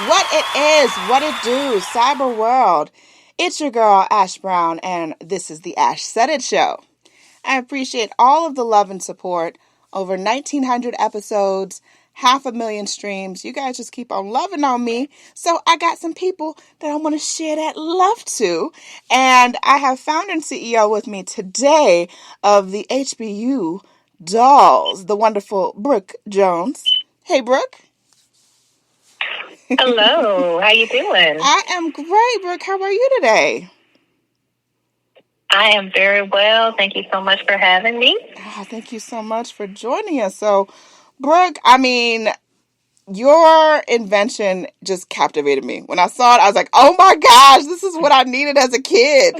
What it is, what it do, cyber world. It's your girl, Ash Brown, and this is the Ash Said It Show. I appreciate all of the love and support. Over 1,900 episodes, 500,000 streams. You guys just keep on loving on me. So I got some people that I want to share that love to. And I have founder and CEO with me today of the HBCU Dolls, the wonderful Brooke Jones. Hey, Brooke. Hello, how you doing? I am great, Brooke. How are you today? I am very well. Thank you so much for having me. Thank you so much for joining us. So, Brooke, your invention just captivated me. When I saw it, I was like, oh my gosh, this is what I needed as a kid.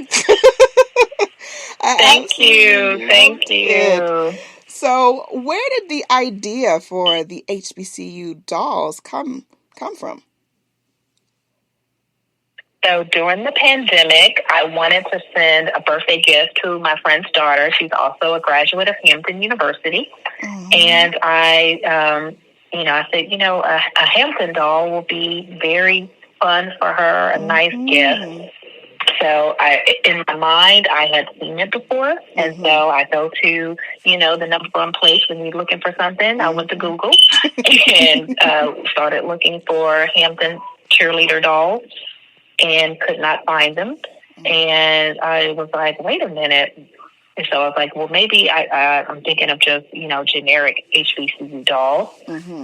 Thank you. So, where did the idea for the HBCU dolls come from? So during the pandemic, I wanted to send a birthday gift to my friend's daughter. She's also a graduate of Hampton University. Mm-hmm. And I said, a Hampton doll will be very fun for her, a nice gift. So in my mind, I had seen it before. And so I go to, the number one place when you're looking for something. I went to Google and started looking for Hampton cheerleader dolls and could not find them. And I was like, wait a minute. And so I was like, well, maybe I'm thinking of just, generic HBCU dolls.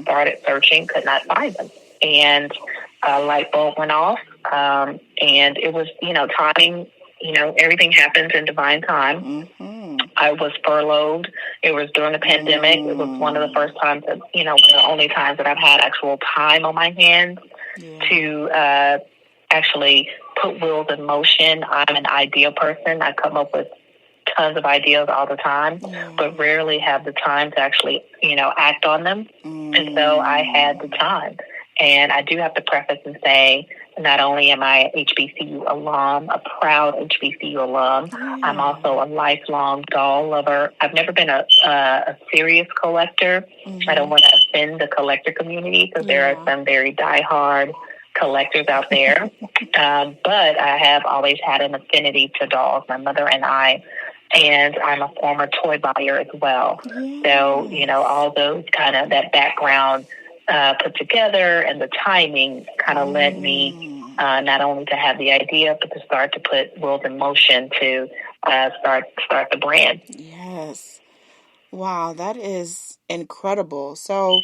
Started searching, could not find them. And a light bulb went off. And it was, timing, everything happens in divine time. I was furloughed. It was during the pandemic. It was one of the first times that, one of the only times that I've had actual time on my hands to actually put wheels in motion. I'm an idea person. I come up with tons of ideas all the time, but rarely have the time to actually, act on them. And so I had the time. And I do have to preface and say, not only am I an HBCU alum, a proud HBCU alum, I'm also a lifelong doll lover. I've never been a serious collector. I don't want to offend the collector community because there are some very diehard collectors out there. But I have always had an affinity to dolls, my mother and I. And I'm a former toy buyer as well. So, all those kind of that background put together and the timing kind of led me not only to have the idea, but to start to put wheels in motion to start the brand. Yes. Wow, that is incredible. So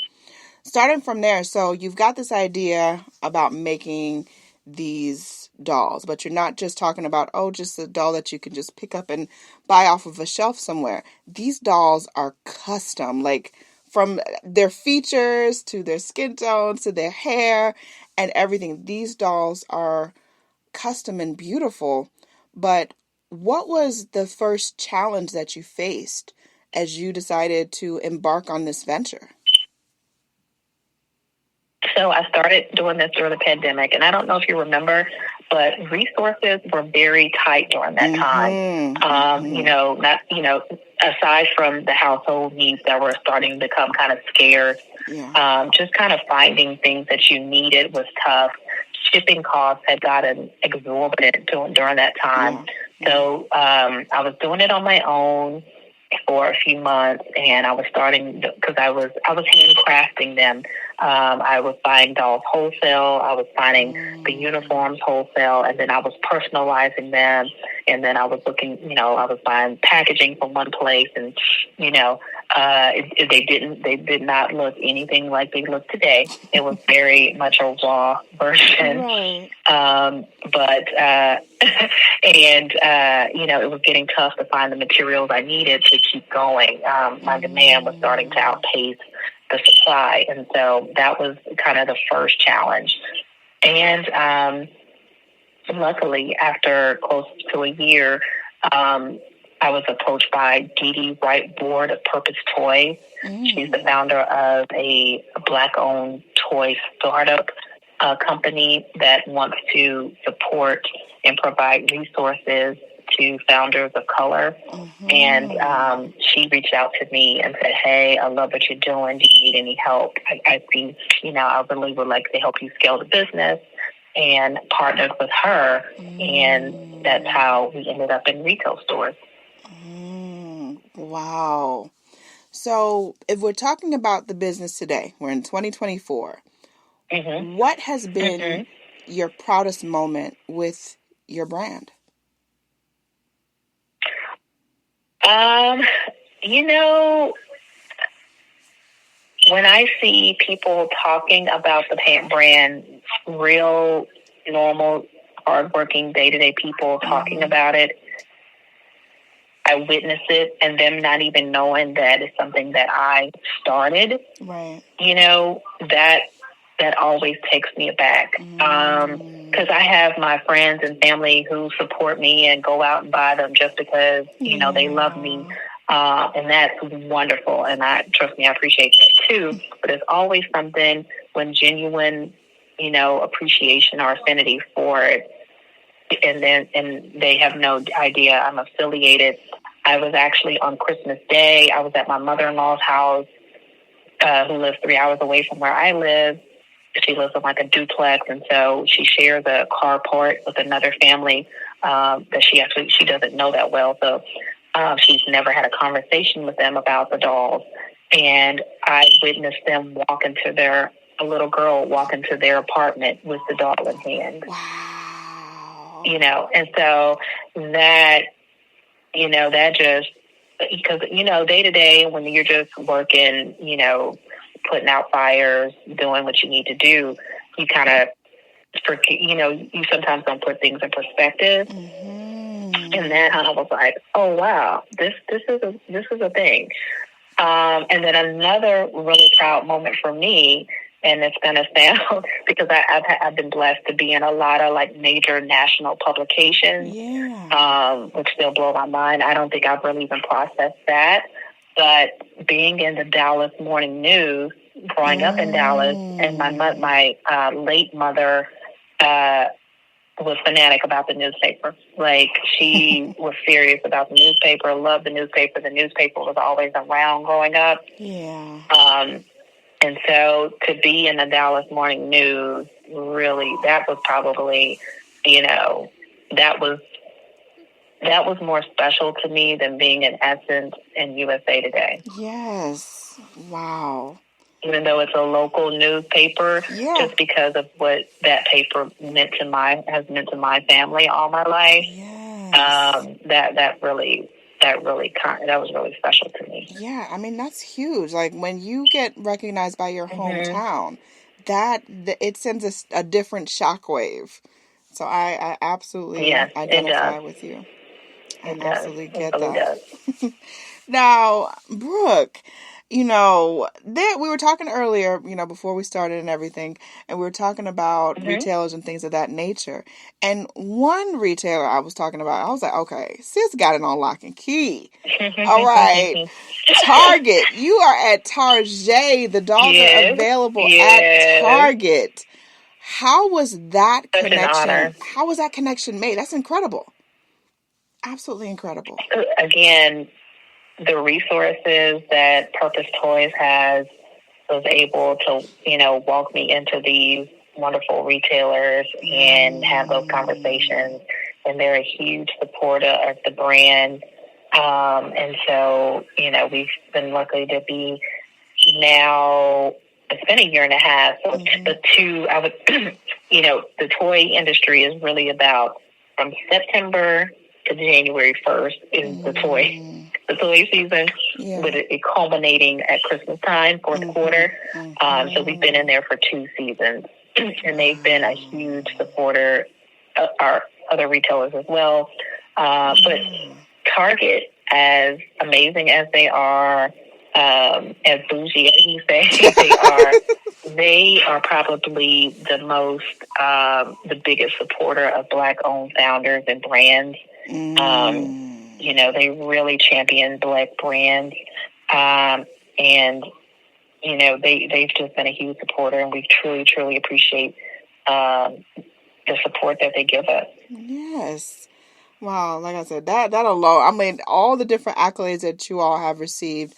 starting from there, so you've got this idea about making these dolls, but you're not just talking about, just a doll that you can just pick up and buy off of a shelf somewhere. These dolls are custom, like from their features to their skin tones to their hair and everything. These dolls are custom and beautiful. But what was the first challenge that you faced as you decided to embark on this venture? So I started doing this during the pandemic, and I don't know if you remember, but resources were very tight during that time. Aside from the household needs that were starting to become kind of scarce, just kind of finding things that you needed was tough. Shipping costs had gotten exorbitant during that time. So I was doing it on my own for a few months, and I was starting because I was handcrafting them. I was buying dolls wholesale. I was finding the uniforms wholesale, and then I was personalizing them. And then I was looking, I was buying packaging from one place, and they did not look anything like they look today. It was very much a raw version. Right. It was getting tough to find the materials I needed to keep going. My demand was starting to outpace the supply. And so that was kind of the first challenge. And luckily, after close to a year, I was approached by Dee Dee Wright Board of Purpose Toys. She's the founder of a Black-owned toy startup company that wants to support and provide resources to founders of color. And she reached out to me and said, hey, I love what you're doing. Do you need any help? I see, I really would like to help you scale the business, and partnered with her. And that's how we ended up in retail stores. Wow. So if we're talking about the business today, we're in 2024. What has been your proudest moment with your brand? When I see people talking about the Pant brand, real, normal, hardworking, day-to-day people talking about it, I witness it, and them not even knowing that it's something that I started. Right. That always takes me aback. Because I have my friends and family who support me and go out and buy them just because, they love me. And that's wonderful. And trust me, I appreciate that too. But it's always something when genuine, appreciation or affinity for it. And they have no idea I'm affiliated. I was actually on Christmas Day, I was at my mother-in-law's house, who lives 3 hours away from where I live. She lives in like a duplex, and so she shares a carport with another family that she doesn't know that well. So she's never had a conversation with them about the dolls. And I witnessed them a little girl walk into their apartment with the doll in hand. Wow. And so that just, because, day to day when you're just working, putting out fires, doing what you need to do, you kind of forget, you sometimes don't put things in perspective. And then I was like, oh wow, this is a thing. And then another really proud moment for me, and it's gonna sound because I've been blessed to be in a lot of like major national publications, which still blow my mind. I don't think I've really even processed that. But being in the Dallas Morning News, growing up in Dallas, and my late mother was fanatic about the newspaper. Like, she was serious about the newspaper, loved the newspaper. The newspaper was always around growing up. And so to be in the Dallas Morning News, really, that was probably, that was more special to me than being in Essence and USA Today. Yes. Wow. Even though it's a local newspaper, just because of what that paper has meant to my family all my life. That was really special to me. Yeah, I mean, that's huge. Like, when you get recognized by your hometown, it sends a different shockwave. So I absolutely identify with you. I absolutely get that. Now, Brooke, we were talking earlier, before we started and everything, and we were talking about retailers and things of that nature. And one retailer I was talking about, I was like, okay, sis got it on lock and key. All right. Target. You are at Target. The dolls are available at Target. How was that connection? How was that connection made? That's incredible. Absolutely incredible. Again, the resources that Purpose Toys has was able to, walk me into these wonderful retailers and have those conversations. And they're a huge supporter of the brand. And so, we've been lucky to be now, it's been a year and a half. So the toy industry is really about from September to January 1st is the toy season, with it culminating at Christmas time, fourth quarter. So we've been in there for 2 seasons, and they've been a huge supporter of our other retailers as well. But Target, as amazing as they are, as bougie as you say they are probably the most, the biggest supporter of Black-owned founders and brands. They really champion Black brands. And, they've just been a huge supporter, and we truly, truly appreciate the support that they give us. Yes. Wow, like I said, that alone, I mean, all the different accolades that you all have received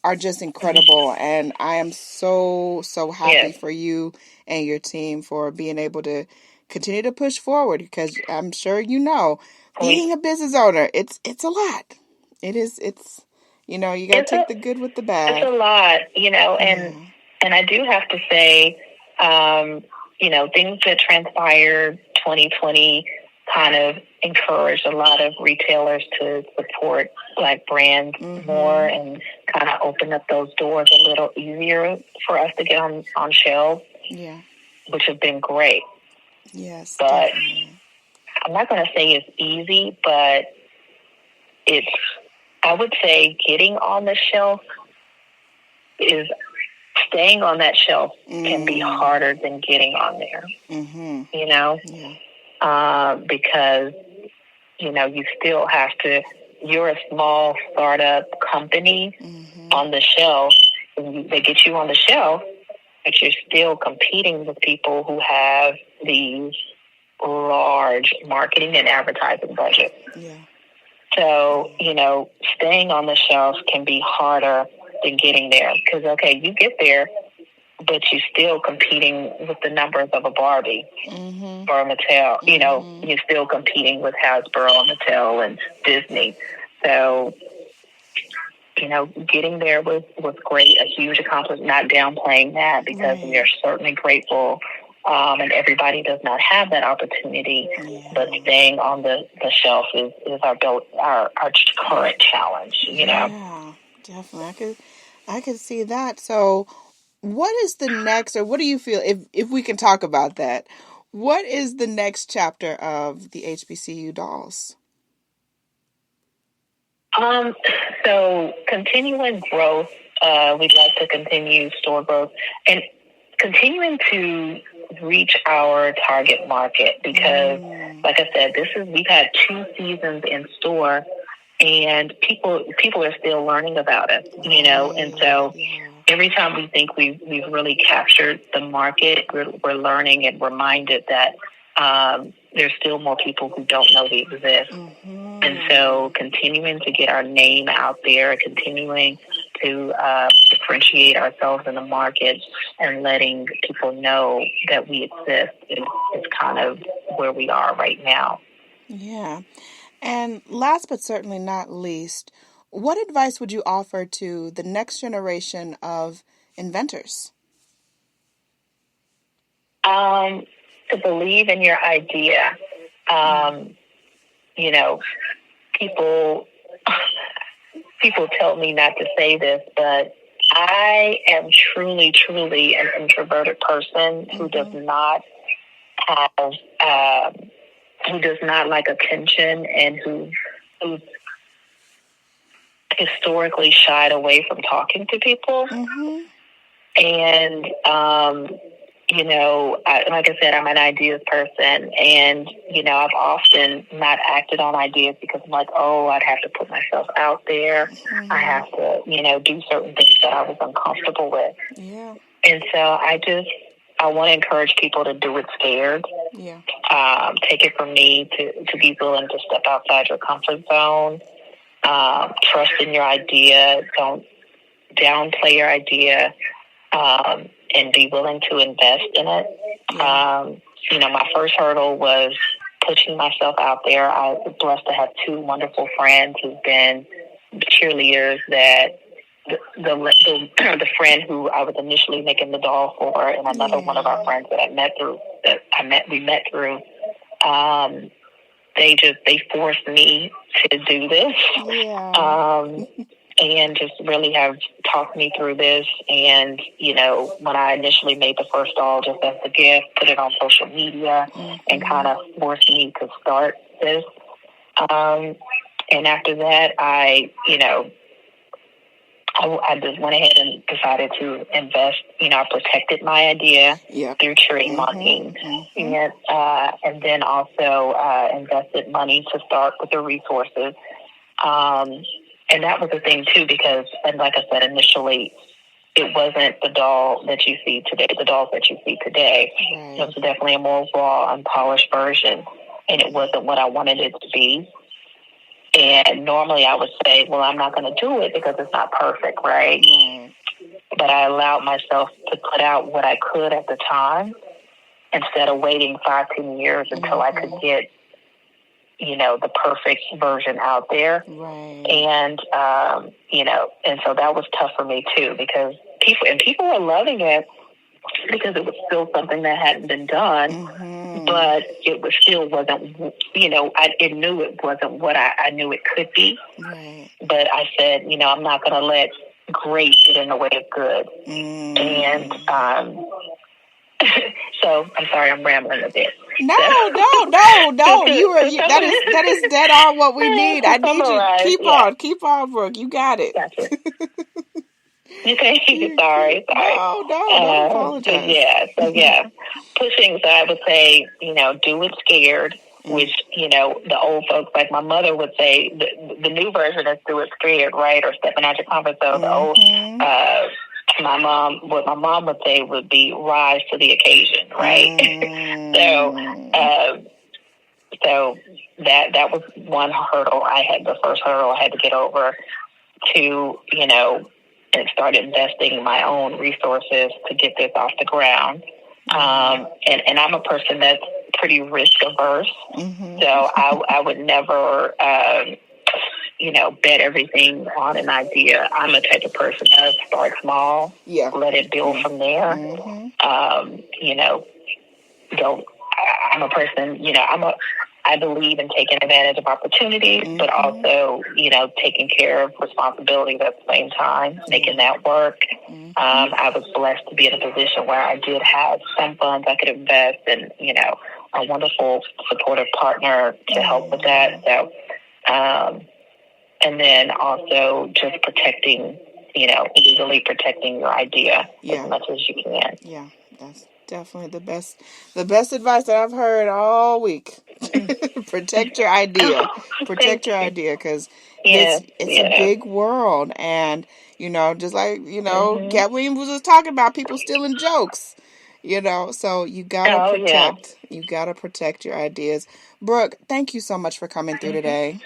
are just incredible, and I am so happy Yes. for you and your team for being able to continue to push forward, because I'm sure you know, being a business owner, it's a lot. It's you know, you got to take the good with the It's bad. a lot, you know, Yeah. and I do have to say, you know, things that transpired 2020 kind of encouraged a lot of retailers to support Black brands more and kind of open up those doors a little easier for us to get on shelves. Yeah. Which have been great. Yes, but definitely. I'm not going to say it's easy, but it's, I would say getting on the shelf is, staying on that shelf can be harder than getting on there, you know? Yeah. Because, you know, you still have to, you're a small startup company on the shelf, and they get you on the shelf, but you're still competing with people who have these large marketing and advertising budgets. Yeah. So, you know, staying on the shelf can be harder than getting there. Because, okay, you get there, but you're still competing with the numbers of a Barbie or a Mattel. You know, you're still competing with Hasbro and Mattel and Disney. So, you know, getting there was great, a huge accomplishment, not downplaying that, because we are certainly grateful. And everybody does not have that opportunity, but staying on the shelf is our current challenge, you know? Yeah, definitely. I could see that. So what is the next, or what do you feel, if we can talk about that, what is the next chapter of the HBCU Dolls? So continuing growth, we'd like to continue store growth and continuing to reach our target market, because like I said, we've had 2 seasons in store, and people are still learning about it, you know, and so every time we think we've really captured the market, we're learning and reminded that there's still more people who don't know we exist. And so continuing to get our name out there, continuing to differentiate ourselves in the market, and letting people know that we exist is kind of where we are right now. Yeah. And last but certainly not least, what advice would you offer to the next generation of inventors? To believe in your idea. You know, people tell me not to say this, but I am truly an introverted person who does not have, who does not like attention, and who's historically shied away from talking to people. And, you know, like I said, I'm an ideas person, and, you know, I've often not acted on ideas because I'm like, oh, I'd have to put myself out there. I have to, you know, do certain things that I was uncomfortable with. Yeah. And so I want to encourage people to do it scared. Yeah. Take it from me to be willing to step outside your comfort zone. Trust in your idea. Don't downplay your idea. And be willing to invest in it. You know, my first hurdle was pushing myself out there. I was blessed to have 2 wonderful friends who've been cheerleaders. That the friend who I was initially making the doll for, and another one of our friends that we met through. They forced me to do this. And just really have talked me through this. And, you know, when I initially made the first doll just as a gift, put it on social media and kind of forced me to start this. And after that, I just went ahead and decided to invest. You know, I protected my idea through trademarking, and then also invested money to start with the resources. And that was the thing, too, because, and like I said, initially, it wasn't the doll that you see today, the dolls that you see today. It was definitely a more raw, unpolished version. and it wasn't what I wanted it to be. And normally I would say, well, I'm not going to do it because it's not perfect, right? But I allowed myself to put out what I could at the time instead of waiting 5-10 years until I could get, the perfect version out there. Right. And, and so that was tough for me too, because people were loving it because it was still something that hadn't been done, but it wasn't, I knew it wasn't what I knew it could be. Right. But I said, I'm not going to let great get in the way of good. And, so I'm sorry, I'm rambling a bit. No. That is dead on what we need. I need you. Keep on, Brooke. You got it. Gotcha. Okay, sorry. No, don't apologize. So pushing. So I would say, do it scared. Which the old folks, like my mother would say, the new version is do it scared, right, or stepping out your comfort zone. The old. What my mom would say would be rise to the occasion, right? So that was one hurdle the first hurdle I had to get over to, and start investing my own resources to get this off the ground. And I'm a person that's pretty risk averse. So I would never, bet everything on an idea. I'm a type of person that start small, let it build from there. I'm a person, I believe in taking advantage of opportunities, but also, taking care of responsibilities at the same time, making that work. I was blessed to be in a position where I did have some funds I could invest and, a wonderful supportive partner to help with that. So, and then also just protecting, legally protecting your idea as much as you can. Yeah, that's definitely the best advice that I've heard all week. Protect your idea. Protect your idea, because it's a big world. And, just like, Cat Williams was just talking about people stealing jokes, so you gotta protect. You gotta protect your ideas. Brooke, thank you so much for coming through today.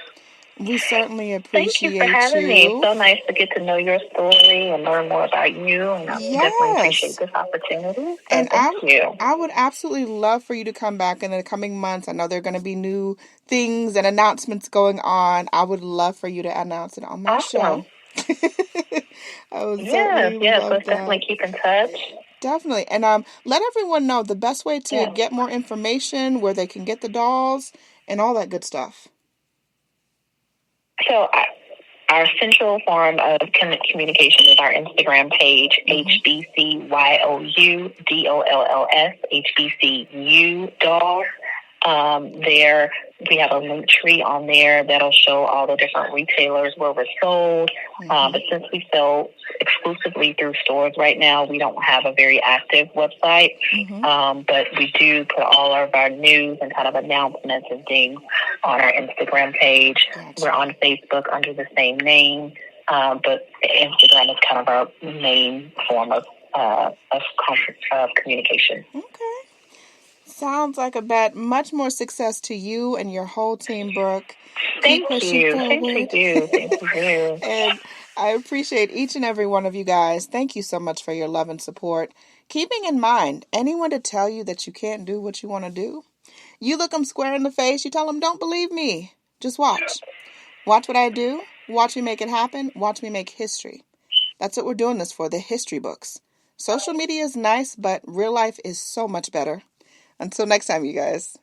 We certainly appreciate you. Thank you for having me. It's so nice to get to know your story and learn more about you. And I definitely appreciate this opportunity. So and thank you. I would absolutely love for you to come back in the coming months. I know there are going to be new things and announcements going on. I would love for you to announce it on my show. I would certainly love let's definitely keep in touch. Definitely. And let everyone know the best way to get more information, where they can get the dolls, and all that good stuff. So our central form of communication is our Instagram page, HBCYOU DOLLS, HBCU Dolls. There we have a link tree on there that'll show all the different retailers where we're sold. But since we sell exclusively through stores right now, we don't have a very active website. But we do put all of our news and kind of announcements and things on our Instagram page. We're on Facebook under the same name, but Instagram is kind of our main form of communication. Okay. Sounds like a bet. Much more success to you and your whole team, Brooke. Thank you. Thank you. And I appreciate each and every one of you guys. Thank you so much for your love and support. Keeping in mind, anyone to tell you that you can't do what you want to do, you look them square in the face, you tell them, don't believe me. Just watch. Watch what I do. Watch me make it happen. Watch me make history. That's what we're doing this for, the history books. Social media is nice, but real life is so much better. Until next time, you guys.